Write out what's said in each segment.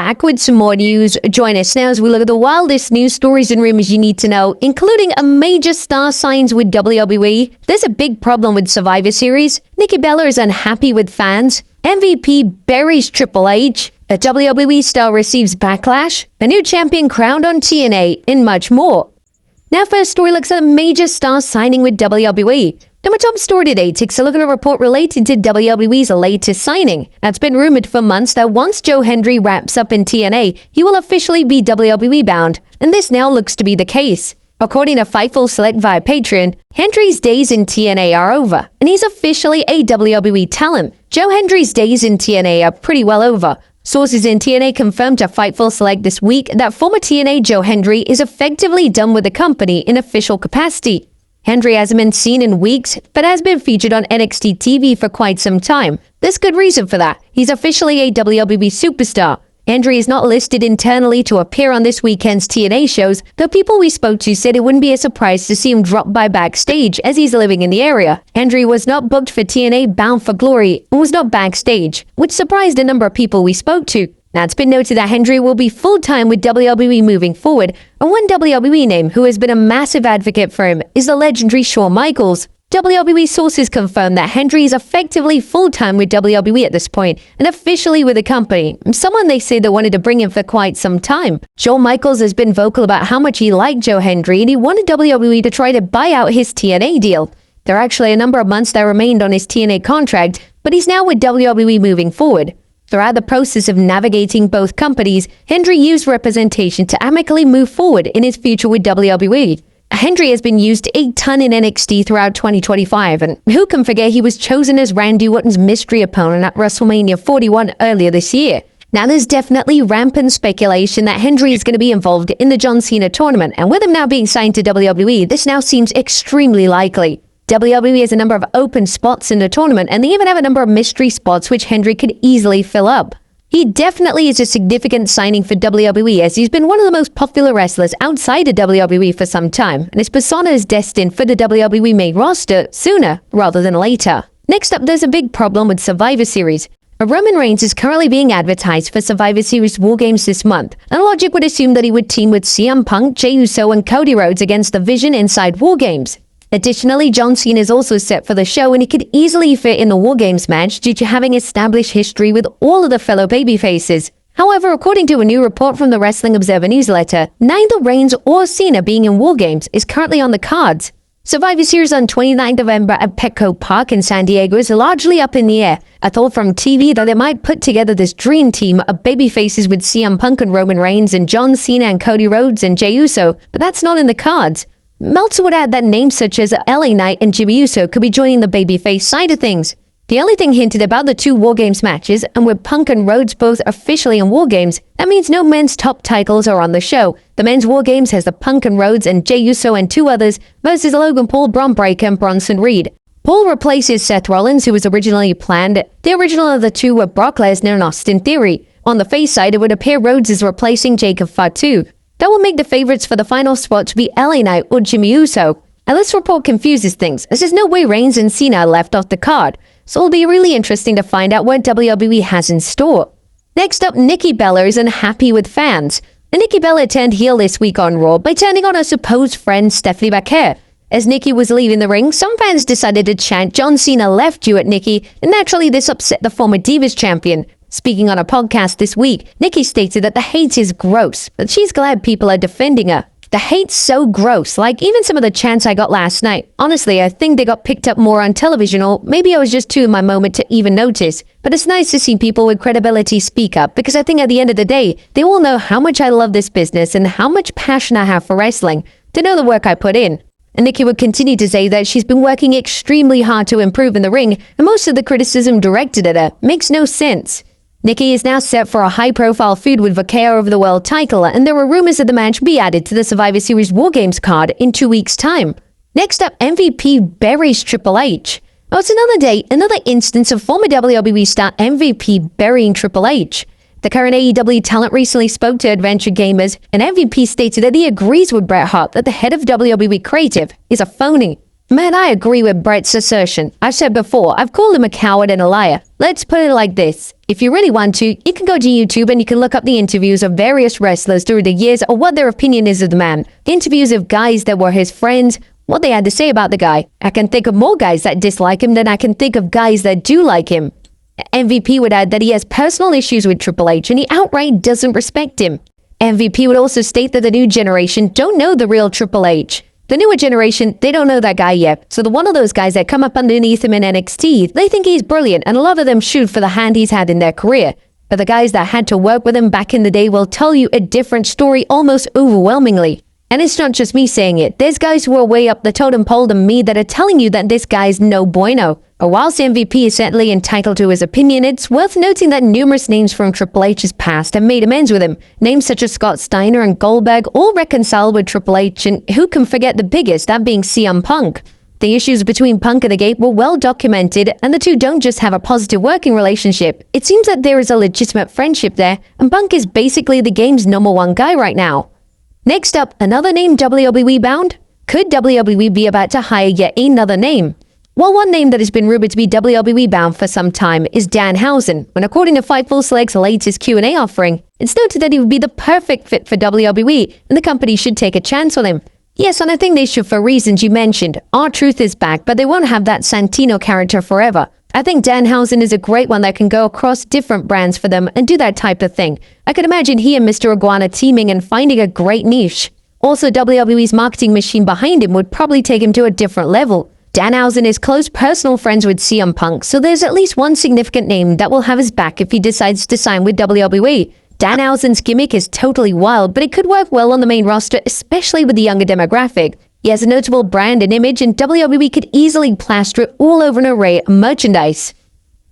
back with some more news. Join us now as we look at the wildest news stories and rumors you need to know, including a major star signs with WWE. There's a big problem with Survivor Series. Nikki Bella is unhappy with fans. MVP buries Triple H. A WWE star receives backlash. A new champion crowned on TNA, and much more. Now, first story looks at a major star signing with WWE. Now, my top story today takes a look at a report related to WWE's latest signing. It's been rumored for months that once Joe Hendry wraps up in TNA, he will officially be WWE bound, and this now looks to be the case. According to Fightful Select via Patreon, Hendry's days in TNA are over, and he's officially a WWE talent. Joe Hendry's days in TNA are pretty well over. Sources in TNA confirmed to Fightful Select this week that former TNA Joe Hendry is effectively done with the company in official capacity. Hendry hasn't been seen in weeks, but has been featured on NXT TV for quite some time. There's good reason for that. He's officially a WWE superstar. Hendry is not listed internally to appear on this weekend's TNA shows, though people we spoke to said it wouldn't be a surprise to see him drop by backstage as he's living in the area. Hendry was not booked for TNA Bound for Glory and was not backstage, which surprised a number of people we spoke to. Now, it's been noted that Hendry will be full-time with WWE moving forward, and one WWE name who has been a massive advocate for him is the legendary Shawn Michaels. WWE sources confirm that Hendry is effectively full-time with WWE at this point, and officially with the company, someone they say they wanted to bring in for quite some time. Shawn Michaels has been vocal about how much he liked Joe Hendry, and he wanted WWE to try to buy out his TNA deal. There are actually a number of months that remained on his TNA contract, but he's now with WWE moving forward. Throughout the process of navigating both companies, Hendry used representation to amicably move forward in his future with WWE. Hendry has been used a ton in NXT throughout 2025, and who can forget he was chosen as Randy Orton's mystery opponent at WrestleMania 41 earlier this year. Now, there's definitely rampant speculation that Hendry is going to be involved in the John Cena tournament, and with him now being signed to WWE, this now seems extremely likely. WWE has a number of open spots in the tournament, and they even have a number of mystery spots which Hendry could easily fill up. He definitely is a significant signing for WWE, as he's been one of the most popular wrestlers outside of WWE for some time, and his persona is destined for the WWE main roster sooner rather than later. Next up, there's a big problem with Survivor Series. Roman Reigns is currently being advertised for Survivor Series War Games this month, and logic would assume that he would team with CM Punk, Jey Uso, and Cody Rhodes against the Vision inside War Games. Additionally, John Cena is also set for the show, and he could easily fit in the War Games match due to having established history with all of the fellow babyfaces. However, according to a new report from the Wrestling Observer newsletter, neither Reigns or Cena being in War Games is currently on the cards. Survivor Series on 29 November at Petco Park in San Diego is largely up in the air. A thought from TV that they might put together this dream team of babyfaces with CM Punk and Roman Reigns and John Cena and Cody Rhodes and Jey Uso, but that's not in the cards. Meltzer would add that names such as LA Knight and Jimmy Uso could be joining the babyface side of things. The only thing hinted about the two War Games matches, and with Punk and Rhodes both officially in War Games, that means no men's top titles are on the show. The men's War Games has the Punk and Rhodes and Jey Uso and two others versus Logan Paul, Bron Breakker, and Bronson Reed. Paul replaces Seth Rollins, who was originally planned. The original of the two were Brock Lesnar and Austin Theory. On the face side, it would appear Rhodes is replacing Jacob Fatu. That will make the favorites for the final spot to be LA Knight or Jimmy Uso. And this report confuses things, as there's no way Reigns and Cena are left off the card, so it'll be really interesting to find out what WWE has in store. Next up, Nikki Bella is unhappy with fans. And Nikki Bella turned heel this week on Raw by turning on her supposed friend Stephanie Baker. As Nikki was leaving the ring, some fans decided to chant "John Cena left you" at Nikki, and naturally this upset the former Divas champion. Speaking on a podcast this week, Nikki stated that the hate is gross, but she's glad people are defending her. The hate's so gross, like even some of the chants I got last night. Honestly, I think they got picked up more on television, or maybe I was just too in my moment to even notice. But it's nice to see people with credibility speak up, because I think at the end of the day, they all know how much I love this business and how much passion I have for wrestling. To know the work I put in. And Nikki would continue to say that she's been working extremely hard to improve in the ring, and most of the criticism directed at her makes no sense. Nikki is now set for a high-profile feud with Vaquero over the world title, and there are rumors that the match be added to the Survivor Series War Games card in 2 weeks' time. Next up, MVP buries Triple H. Oh, it's another day, another instance of former WWE star MVP burying Triple H. The current AEW talent recently spoke to Adventure Gamers, and MVP stated that he agrees with Bret Hart that the head of WWE Creative is a phony. Man, I agree with Brett's assertion. I've said before, I've called him a coward and a liar. Let's put it like this. If you really want to, you can go to YouTube and you can look up the interviews of various wrestlers through the years or what their opinion is of the man. Interviews of guys that were his friends, what they had to say about the guy. I can think of more guys that dislike him than I can think of guys that do like him. MVP would add that he has personal issues with Triple H and he outright doesn't respect him. MVP would also state that the new generation don't know the real Triple H. The newer generation, they don't know that guy yet, so the one of those guys that come up underneath him in NXT, they think he's brilliant and a lot of them shoot for the hand he's had in their career. But the guys that had to work with him back in the day will tell you a different story almost overwhelmingly. And it's not just me saying it, there's guys who are way up the totem pole than me that are telling you that this guy's no bueno. But whilst MVP is certainly entitled to his opinion, it's worth noting that numerous names from Triple H's past have made amends with him. Names such as Scott Steiner and Goldberg all reconciled with Triple H, and who can forget the biggest, that being CM Punk. The issues between Punk and the Gate were well documented, and the two don't just have a positive working relationship. It seems that there is a legitimate friendship there, and Punk is basically the game's #1 guy right now. Next up, another name WWE bound? Could WWE be about to hire yet another name? Well, one name that has been rumored to be WWE bound for some time is Danhausen, when according to Fightful Select's latest Q&A offering, it's noted that he would be the perfect fit for WWE, and the company should take a chance on him. Yes, and I think they should for reasons you mentioned. R-Truth is back, but they won't have that Santino character forever. I think Danhausen is a great one that can go across different brands for them and do that type of thing. I could imagine he and Mr. Iguana teaming and finding a great niche. Also, WWE's marketing machine behind him would probably take him to a different level. Danhausen is close personal friends with CM Punk, so there's at least one significant name that will have his back if he decides to sign with WWE. Danhausen's gimmick is totally wild, but it could work well on the main roster, especially with the younger demographic. He has a notable brand and image, and WWE could easily plaster it all over an array of merchandise.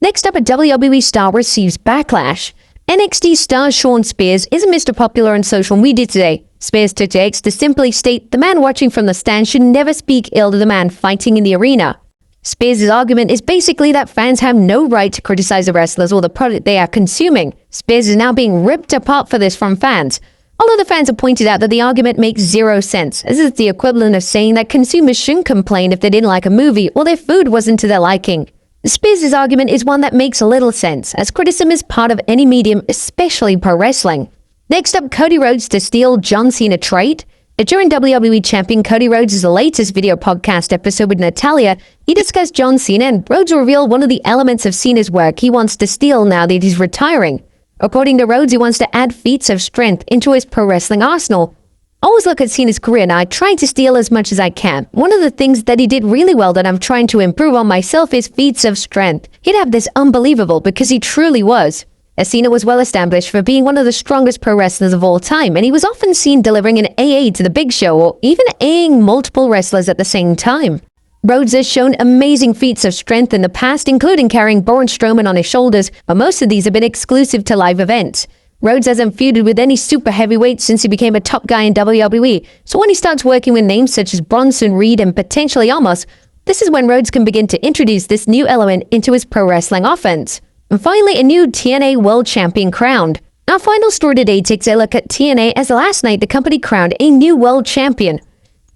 Next up, a WWE star receives backlash. NXT star Shawn Spears isn't Mr. Popular on social media today. Spears took to X to simply state the man watching from the stand should never speak ill of the man fighting in the arena. Spears' argument is basically that fans have no right to criticize the wrestlers or the product they are consuming. Spears is now being ripped apart for this from fans. Although the fans have pointed out that the argument makes zero sense, as it's the equivalent of saying that consumers shouldn't complain if they didn't like a movie or their food wasn't to their liking. Spears' argument is one that makes a little sense, as criticism is part of any medium, especially pro wrestling. Next up, Cody Rhodes to steal John Cena trait. During WWE Champion Cody Rhodes' latest video podcast episode with Natalia, he discussed John Cena, and Rhodes revealed one of the elements of Cena's work he wants to steal now that he's retiring. According to Rhodes, he wants to add feats of strength into his pro wrestling arsenal. Always look at Cena's career now. I try to steal as much as I can. One of the things that he did really well that I'm trying to improve on myself is feats of strength. He'd have this unbelievable because he truly was. As Cena was well established for being one of the strongest pro wrestlers of all time, and he was often seen delivering an AA to the Big Show or even AAing multiple wrestlers at the same time. Rhodes has shown amazing feats of strength in the past, including carrying Braun Strowman on his shoulders, but most of these have been exclusive to live events. Rhodes hasn't feuded with any super heavyweights since he became a top guy in WWE, so when he starts working with names such as Bronson Reed and potentially Omos, this is when Rhodes can begin to introduce this new element into his pro wrestling offense. And finally, a new TNA World Champion crowned. Our final story today takes a look at TNA, as last night the company crowned a new World Champion.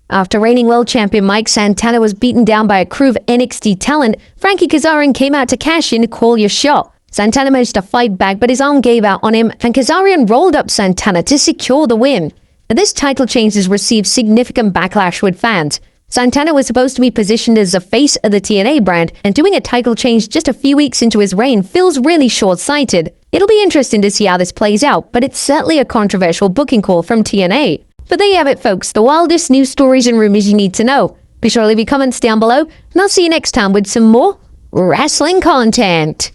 After reigning World Champion Mike Santana was beaten down by a crew of NXT talent, Frankie Kazarian came out to cash in to call your shot. Santana managed to fight back, but his arm gave out on him, and Kazarian rolled up Santana to secure the win. Now, this title change has received significant backlash with fans. Santana was supposed to be positioned as the face of the TNA brand, and doing a title change just a few weeks into his reign feels really short-sighted. It'll be interesting to see how this plays out, but it's certainly a controversial booking call from TNA. But there you have it, folks, the wildest news stories and rumors you need to know. Be sure to leave your comments down below, and I'll see you next time with some more wrestling content.